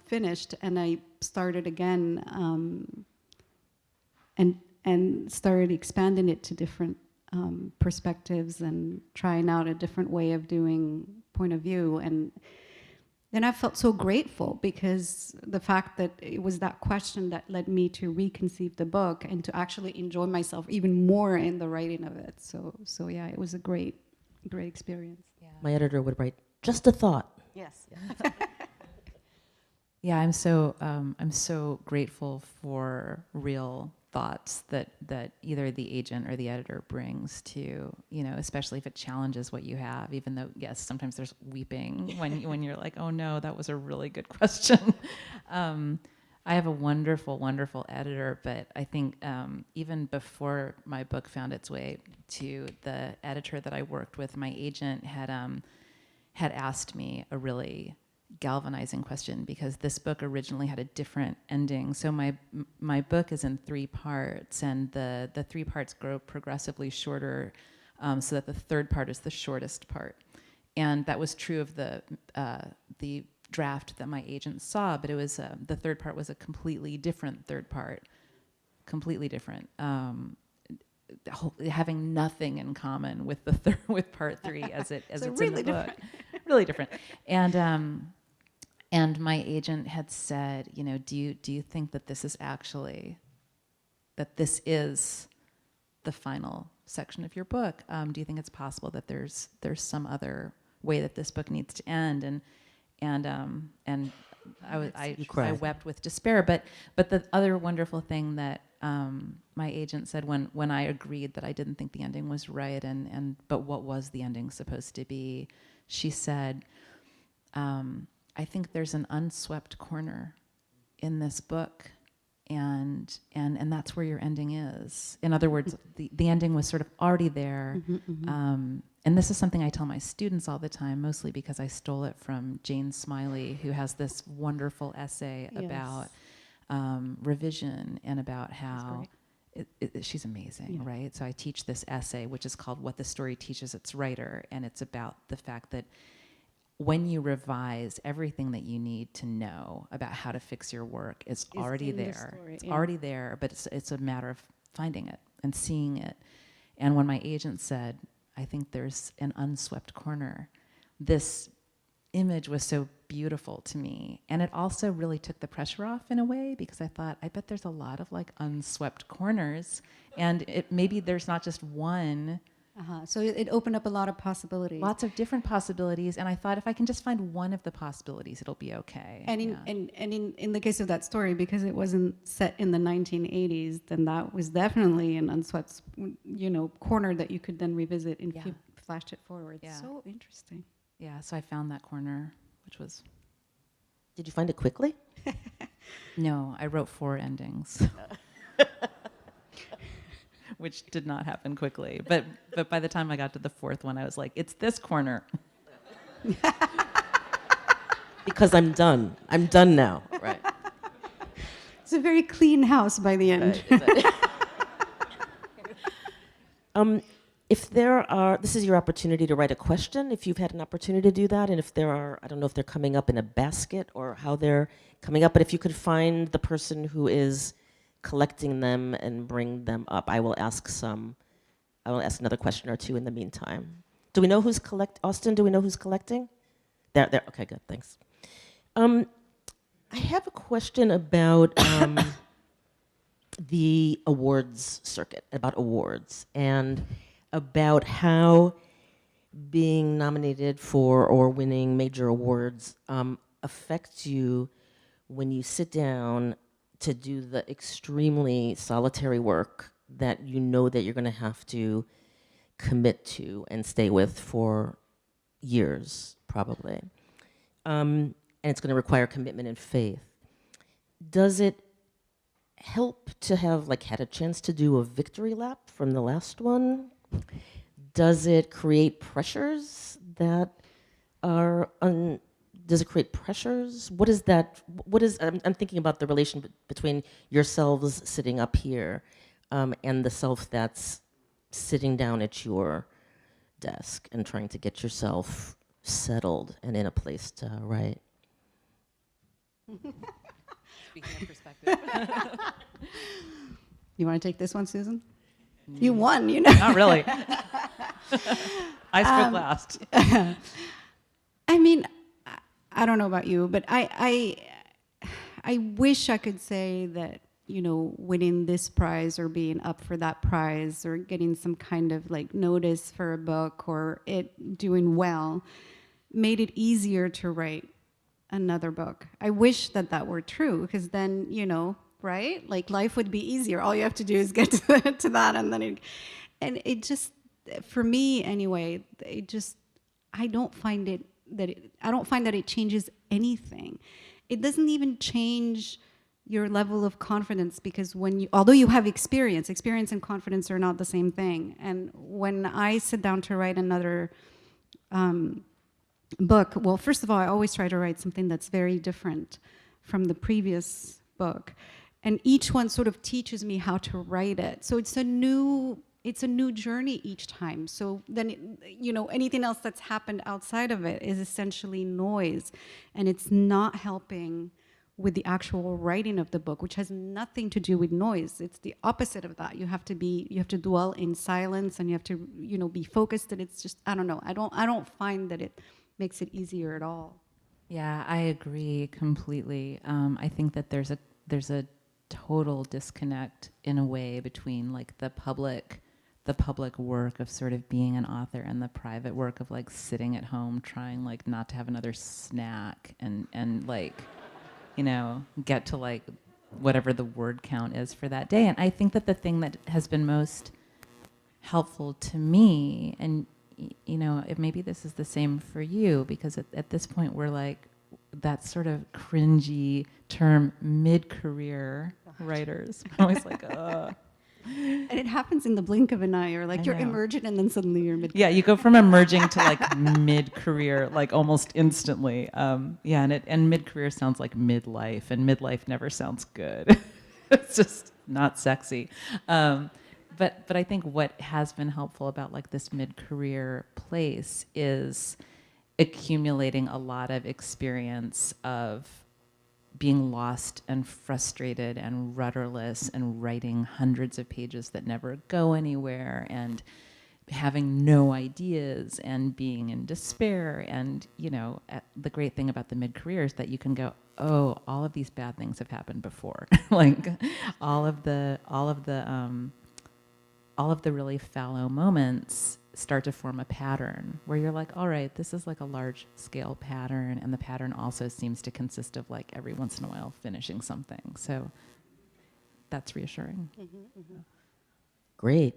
finished, and I started again and started expanding it to different perspectives and trying out a different way of doing point of view. And then I felt so grateful because the fact that it was that question that led me to reconceive the book and to actually enjoy myself even more in the writing of it. So yeah, it was a great experience. Yeah. My editor would write, just a thought. Yes. Yeah, I'm so grateful for real thoughts that either the agent or the editor brings to, especially if it challenges what you have, even though, yes, sometimes there's weeping when you're like, oh no, that was a really good question. I have a wonderful, wonderful editor, but I think even before my book found its way to the editor that I worked with, my agent had asked me a really galvanizing question, because this book originally had a different ending. So my book is in 3 parts, and the 3 parts grow progressively shorter, so that the third part is the shortest part. And that was true of the draft that my agent saw, but it was the third part was a completely different third part, completely different, having nothing in common with with part 3 as it's really in the book. different. Really different. And my agent had said, do you think that this is the final section of your book? Do you think it's possible that there's some other way that this book needs to end? And I wept with despair. But the other wonderful thing that my agent said when I agreed that I didn't think the ending was right, but what was the ending supposed to be? She said, I think there's an unswept corner in this book, and that's where your ending is. In other words, the ending was sort of already there. And this is something I tell my students all the time, mostly because I stole it from Jane Smiley, who has this wonderful essay about revision and about how she's amazing, right? So I teach this essay, which is called What the Story Teaches Its Writer, and it's about the fact that when you revise, everything that you need to know about how to fix your work is already there. It's already there, but it's a matter of finding it and seeing it. And when my agent said, I think there's an unswept corner, this image was so beautiful to me. And it also really took the pressure off in a way, because I thought, I bet there's a lot of like unswept corners, and maybe there's not just one. So it opened up a lot of possibilities. Lots of different possibilities, and I thought if I can just find one of the possibilities, it'll be okay. And in the case of that story, because it wasn't set in the 1980s, then that was definitely an unswept, corner that you could then revisit and if you flashed it forward. Yeah. So interesting. Yeah, so I found that corner, which was... Did you find it quickly? No, I wrote 4 endings. Which did not happen quickly. But by the time I got to the 4th one, I was like, it's this corner. Because I'm done. I'm done now. Right. It's a very clean house by the end. If there are, this is your opportunity to write a question, if you've had an opportunity to do that, and if there are, I don't know if they're coming up in a basket or how they're coming up, but if you could find the person who is collecting them and bring them up, I will ask another question or two in the meantime. Do we know who's Austin, do we know who's collecting? There, okay, good, thanks. I have a question about the awards circuit, about awards, and about how being nominated for or winning major awards affects you when you sit down to do the extremely solitary work that you know that you're going to have to commit to and stay with for years, probably. And it's going to require commitment and faith. Does it help to have had a chance to do a victory lap from the last one? Does it create pressures that are does it create pressures? What is that? I'm thinking about the relation between yourselves sitting up here and the self that's sitting down at your desk and trying to get yourself settled and in a place to write. Speaking of perspective. You want to take this one, Susan? You won, Not really. I spoke last. I mean, I don't know about you, but I wish I could say that, winning this prize or being up for that prize or getting some kind of notice for a book or it doing well made it easier to write another book. I wish that were true, because then, right? Life would be easier. All you have to do is get to that, and then it just, for me anyway, I don't find that it changes anything. It doesn't even change your level of confidence, because although you have experience and confidence are not the same thing. And when I sit down to write another book, well, first of all, I always try to write something that's very different from the previous book. And each one sort of teaches me how to write it. So it's a new journey each time. So then, anything else that's happened outside of it is essentially noise. And it's not helping with the actual writing of the book, which has nothing to do with noise. It's the opposite of that. You have to dwell in silence, and you have to, be focused. And it's just, I don't know. I don't find that it makes it easier at all. Yeah, I agree completely. I think that there's a total disconnect in a way between the public work of sort of being an author and the private work of sitting at home trying not to have another snack and get to whatever the word count is for that day. And I think that the thing that has been most helpful to me, and maybe this is the same for you, because at this point we're that sort of cringy term, mid-career writers. I'm always And it happens in the blink of an eye. Or like I you're know. emergent and then suddenly you're mid. Yeah, you go from emerging to like mid-career, like almost instantly. Yeah, and mid-career sounds like midlife, and midlife never sounds good. It's just not sexy. But I think what has been helpful about like this mid-career place is accumulating a lot of experience of being lost and frustrated and rudderless and writing hundreds of pages that never go anywhere and having no ideas and being in despair. And, you know, the great thing about the mid-career is that you can go, oh, all of these bad things have happened before. Like all of the really fallow moments start to form a pattern where you're like, all right, this is like a large scale pattern, and the pattern also seems to consist of like every once in a while finishing something. So that's reassuring. Great.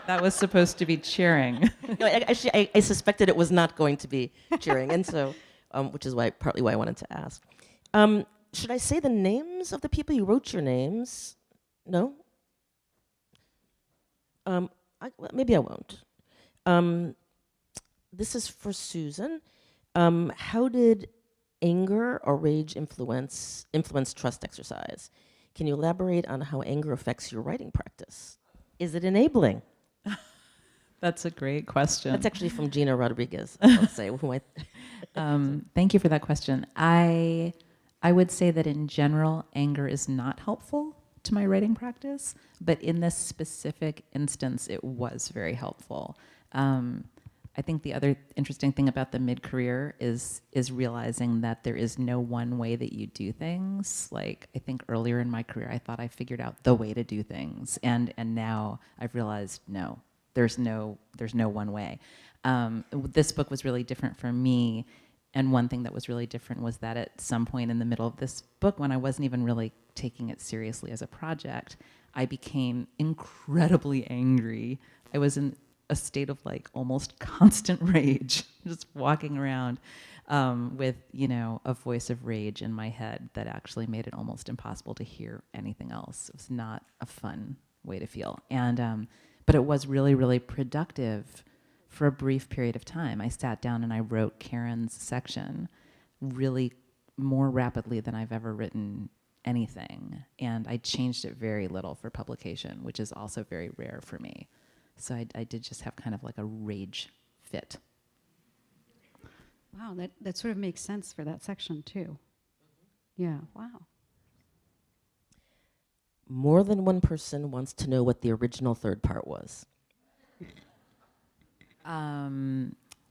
That was supposed to be cheering. No, actually, I suspected it was not going to be cheering, and so, which is partly why I wanted to ask. Should I say the names of the people you wrote your names? No? Maybe I won't. This is for Susan. How did anger or rage influence trust exercise? Can you elaborate on how anger affects your writing practice? Is it enabling? That's a great question. That's actually from Gina Rodriguez, I'll say. Thank you for that question. I would say that in general, anger is not helpful to my writing practice, but in this specific instance, it was very helpful. I think the other interesting thing about the mid-career is realizing that there is no one way that you do things. Like, I think earlier in my career, I thought I figured out the way to do things, and now I've realized no, there's no one way. This book was really different for me, and one thing that was really different was that at some point in the middle of this book, when I wasn't even really taking it seriously as a project, I became incredibly angry. I was in a state of like almost constant rage, just walking around with, you know, a voice of rage in my head that actually made it almost impossible to hear anything else. It was not a fun way to feel. And but it was really, really productive for a brief period of time. I sat down and I wrote Karen's section really more rapidly than I've ever written anything. And I changed it very little for publication, which is also very rare for me. So I did just have kind of like a rage fit. Wow, that sort of makes sense for that section too. Yeah, wow. More than one person wants to know what the original third part was.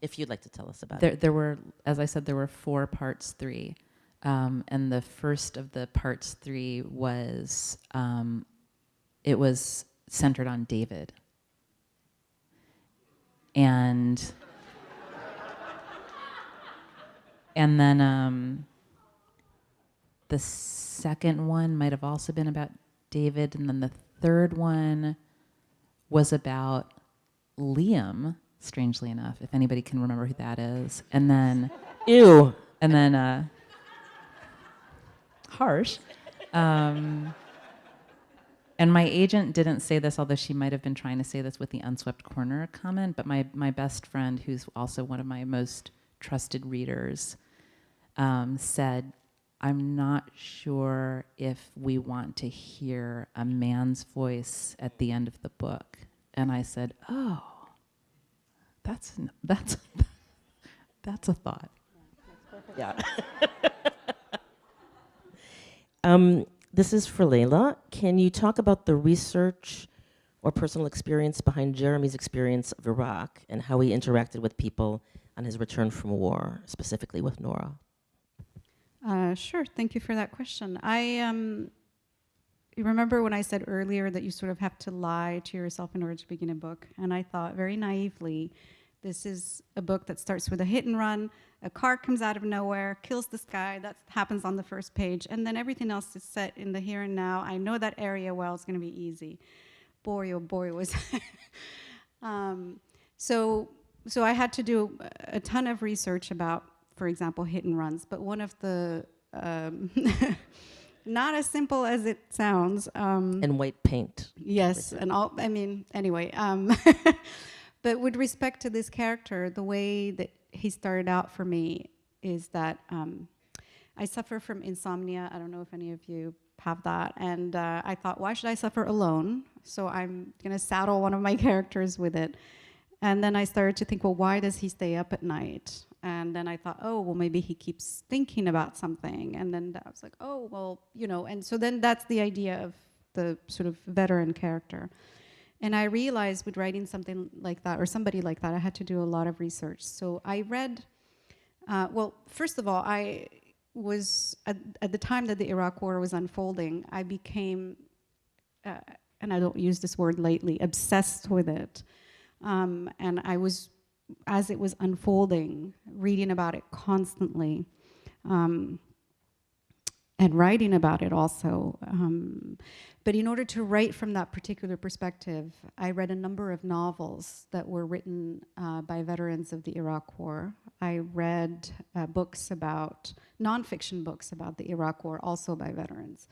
If you'd like to tell us about it. There were, as I said, there were 4 parts 3. And the first of the parts 3 was, it was centered on David. And then the second one might have also been about David, and then the third one was about Liam, strangely enough, if anybody can remember who that is. And then Ew. And then harsh. And my agent didn't say this, although she might have been trying to say this with the unswept corner comment, but my best friend, who's also one of my most trusted readers, said, I'm not sure if we want to hear a man's voice at the end of the book. And I said, oh, that's a thought. Yeah. This is for Laila. Can you talk about the research or personal experience behind Jeremy's experience of Iraq and how he interacted with people on his return from war, specifically with Nora? Sure, thank you for that question. You remember when I said earlier that you sort of have to lie to yourself in order to begin a book? And I thought very naively, this is a book that starts with a hit and run, a car comes out of nowhere, kills this guy, that happens on the first page, and then everything else is set in the here and now. I know that area well, it's gonna be easy. Boy, oh boy, was so I had to do a ton of research about, for example, hit and runs, but one of the not as simple as it sounds. And white paint. Yes, and all. I mean, anyway. But with respect to this character, the way that he started out for me is that I suffer from insomnia. I don't know if any of you have that. And I thought, why should I suffer alone? So I'm going to saddle one of my characters with it. And then I started to think, well, why does he stay up at night? And then I thought, oh, well, maybe he keeps thinking about something. And then I was like, oh, well, you know. And so then that's the idea of the sort of veteran character. And I realized with writing something like that, or somebody like that, I had to do a lot of research. So I read, well, first of all, I was, at the time that the Iraq War was unfolding, I became, and I don't use this word lightly, obsessed with it. And I was, as it was unfolding, reading about it constantly. And writing about it also. But in order to write from that particular perspective, I read a number of novels that were written by veterans of the Iraq War. I read books about, nonfiction books about the Iraq War, also by veterans.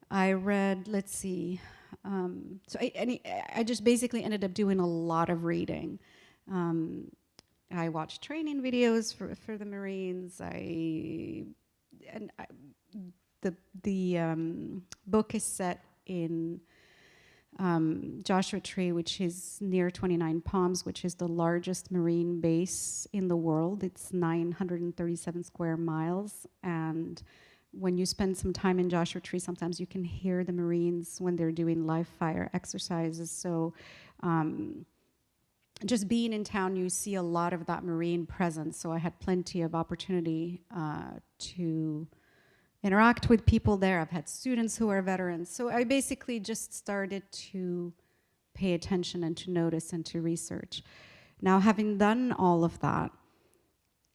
I read, let's see, so I just basically ended up doing a lot of reading. I watched training videos for the Marines. The book is set in Joshua Tree, which is near 29 Palms, which is the largest Marine base in the world. It's 937 square miles. And when you spend some time in Joshua Tree, sometimes you can hear the Marines when they're doing live fire exercises. So just being in town, you see a lot of that Marine presence. So I had plenty of opportunity to interact with people there. I've had students who are veterans. So I basically just started to pay attention and to notice and to research. Now, having done all of that,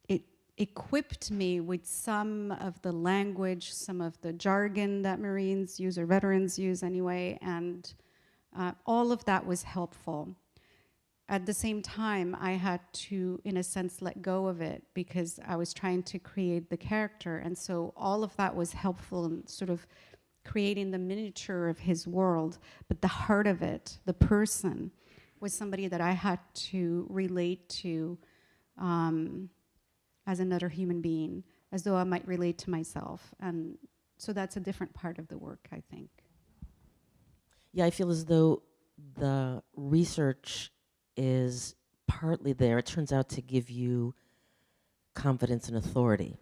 it equipped me with some of the language, some of the jargon that Marines use, or veterans use anyway, and all of that was helpful. At the same time, I had to, in a sense, let go of it because I was trying to create the character. And so all of that was helpful in sort of creating the miniature of his world. But the heart of it, the person, was somebody that I had to relate to as another human being, as though I might relate to myself. And so that's a different part of the work, I think. Yeah, I feel as though the research is partly there. It turns out to give you confidence and authority.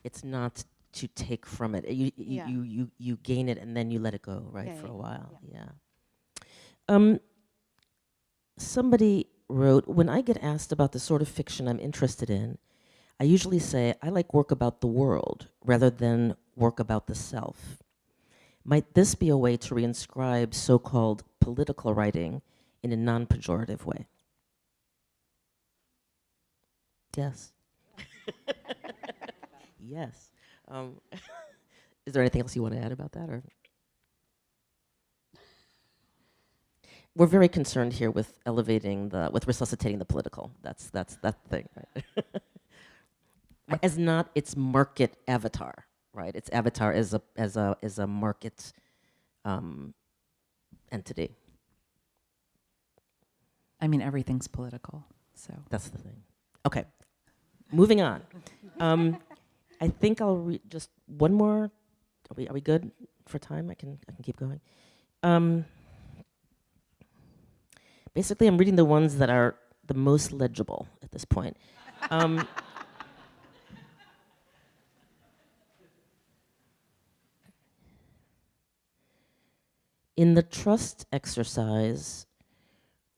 It's not to take from it. You gain it and then you let it go, right, for a while. Yeah. Somebody wrote, when I get asked about the sort of fiction I'm interested in, I usually say I like work about the world rather than work about the self. Might this be a way to reinscribe so-called political writing in a non-pejorative way? Yes. Yes. Is there anything else you want to add about that, or? We're very concerned here with with resuscitating the political. That's that thing, right? As not its market avatar, right? Its avatar is a market entity. I mean, everything's political, so. That's the thing. Okay, moving on. I think I'll read just one more. Are we good for time? I can keep going. Basically, I'm reading the ones that are the most legible at this point. In the trust exercise,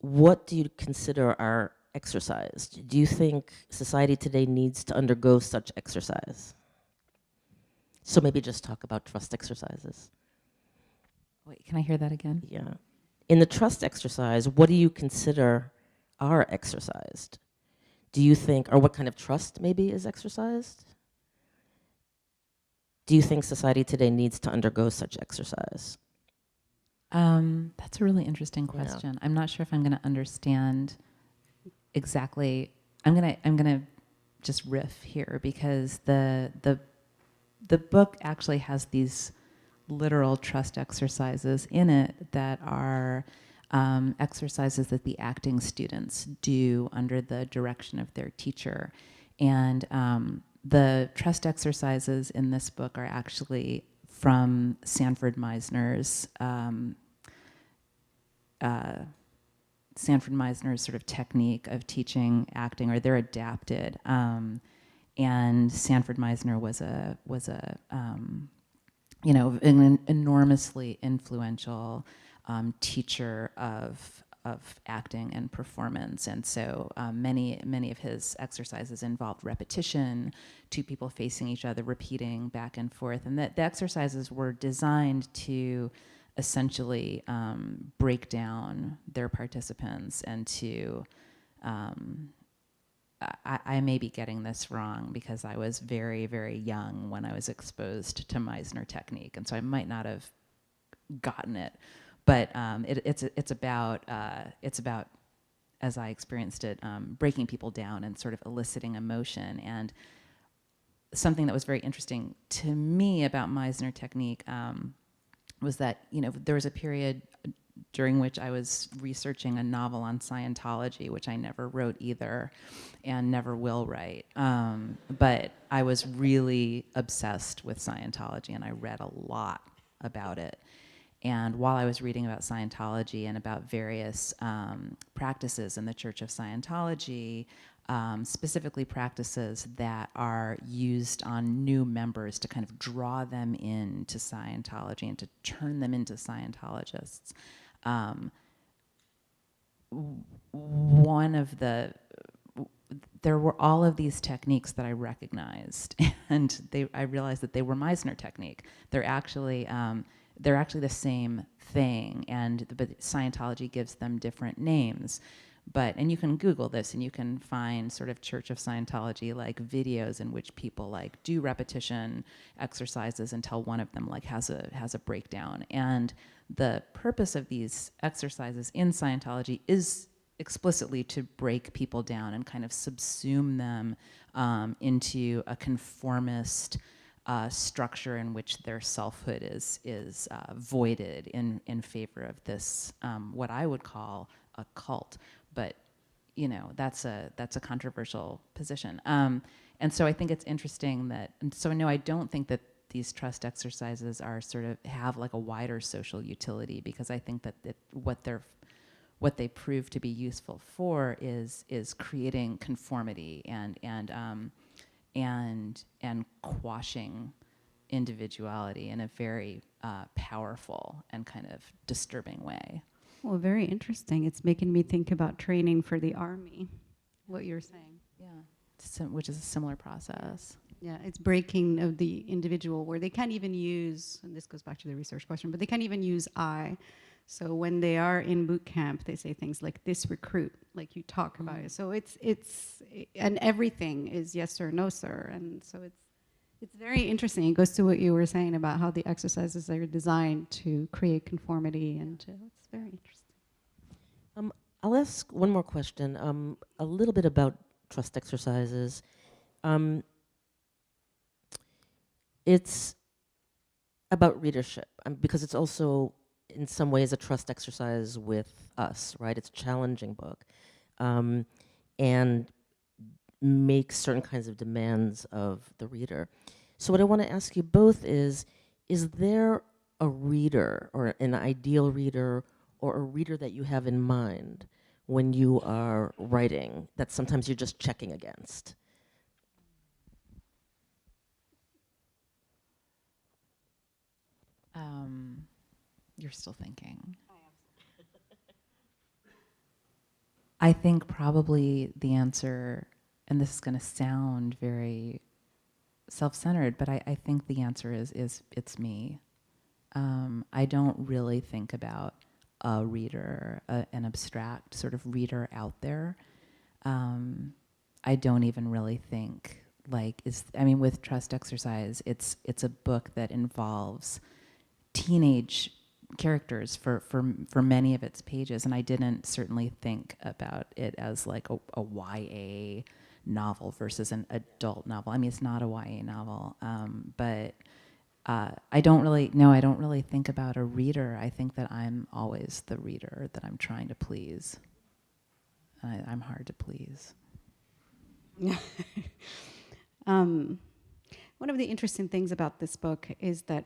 what do you consider our exercise? Do you think society today needs to undergo such exercise? So maybe just talk about trust exercises. Wait, can I hear that again? Yeah. In the trust exercise, what do you consider are exercised? Do you think, or what kind of trust maybe is exercised? Do you think society today needs to undergo such exercise? That's a really interesting question. I'm not sure if I'm going to understand exactly. I'm gonna just riff here because the the book actually has these literal trust exercises in it that are exercises that the acting students do under the direction of their teacher. And the trust exercises in this book are actually from Sanford Meisner's sort of technique of teaching acting, or they're adapted. And Sanford Meisner was a an enormously influential teacher of acting and performance, and so many of his exercises involved repetition, two people facing each other, repeating back and forth, and the exercises were designed to essentially break down their participants and to I may be getting this wrong because I was very, very young when I was exposed to Meisner technique, and so I might not have gotten it. But it's about, as I experienced it, breaking people down and sort of eliciting emotion. And something that was very interesting to me about Meisner technique was that there was a period during which I was researching a novel on Scientology, which I never wrote either and never will write. But I was really obsessed with Scientology, and I read a lot about it. And while I was reading about Scientology and about various practices in the Church of Scientology, specifically practices that are used on new members to kind of draw them into Scientology and to turn them into Scientologists, there were all of these techniques that I recognized, and I realized that they were Meisner technique. They're actually the same thing, but Scientology gives them different names. And you can Google this, and you can find sort of Church of Scientology like videos in which people like do repetition exercises until one of them like has a breakdown. And the purpose of these exercises in Scientology is explicitly to break people down and kind of subsume them into a conformist structure in which their selfhood is voided in favor of this what I would call a cult. But that's a controversial position. And so I think it's interesting that. And so no, I don't think that these trust exercises are sort of have like a wider social utility, because I think that what they prove to be useful for is creating conformity and quashing individuality in a very powerful and kind of disturbing way. Well, very interesting. It's making me think about training for the army, what you're saying. Yeah, which is a similar process. Yeah, it's breaking of the individual where they can't even use, and this goes back to the research question, but they can't even use I. So when they are in boot camp, they say things like this recruit, like you talk about it. So it's and everything is yes sir, no sir. And so it's very interesting. It goes to what you were saying about how the exercises are designed to create conformity, and it's very interesting. I'll ask one more question, a little bit about trust exercises. It's about readership, because it's also, in some ways, a trust exercise with us, right? It's a challenging book, and makes certain kinds of demands of the reader. So what I want to ask you both is there a reader, or an ideal reader, or a reader that you have in mind when you are writing that sometimes you're just checking against? You're still thinking. I think probably the answer, and this is going to sound very self-centered, but I think the answer is it's me. I don't really think about a reader, an abstract sort of reader out there. I don't even really think with Trust Exercise, it's a book that involves teenage characters for many of its pages, and I didn't certainly think about it as like a YA novel versus an adult novel. I mean, it's not a YA novel, but I don't really think about a reader. I think that I'm always the reader that I'm trying to please. I'm hard to please. One of the interesting things about this book is that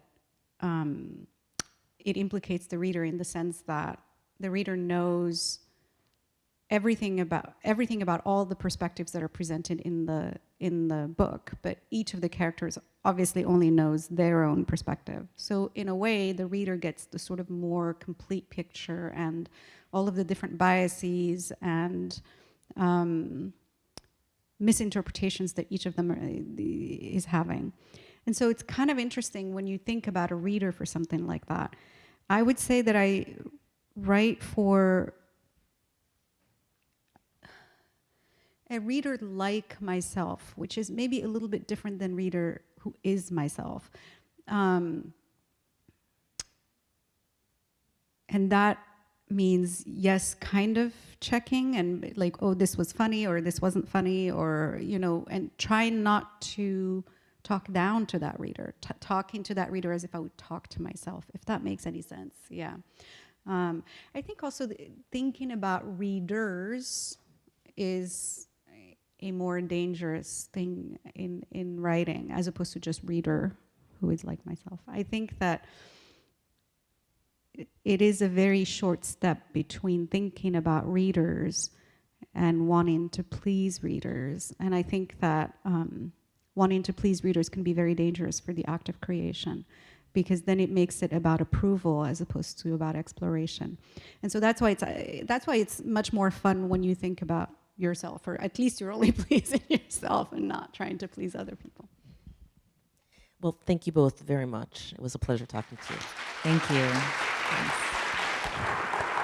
it implicates the reader in the sense that the reader knows everything about all the perspectives that are presented in the book, but each of the characters obviously only knows their own perspective. So in a way, the reader gets the sort of more complete picture and all of the different biases and misinterpretations that each of them is having. And so it's kind of interesting when you think about a reader for something like that. I would say that I write for a reader like myself, which is maybe a little bit different than reader who is myself. And that means, yes, kind of checking and like, oh, this was funny or this wasn't funny, or, you know, and try not to talk down to that reader, talking to that reader as if I would talk to myself, if that makes any sense. Yeah. I think also thinking about readers is a more dangerous thing in writing as opposed to just reader who is like myself. I think that it is a very short step between thinking about readers and wanting to please readers. And I think that wanting to please readers can be very dangerous for the act of creation, because then it makes it about approval as opposed to about exploration. And so that's why it's much more fun when you think about yourself, or at least you're only pleasing yourself and not trying to please other people. Well, thank you both very much. It was a pleasure talking to you. Thank you. Thanks.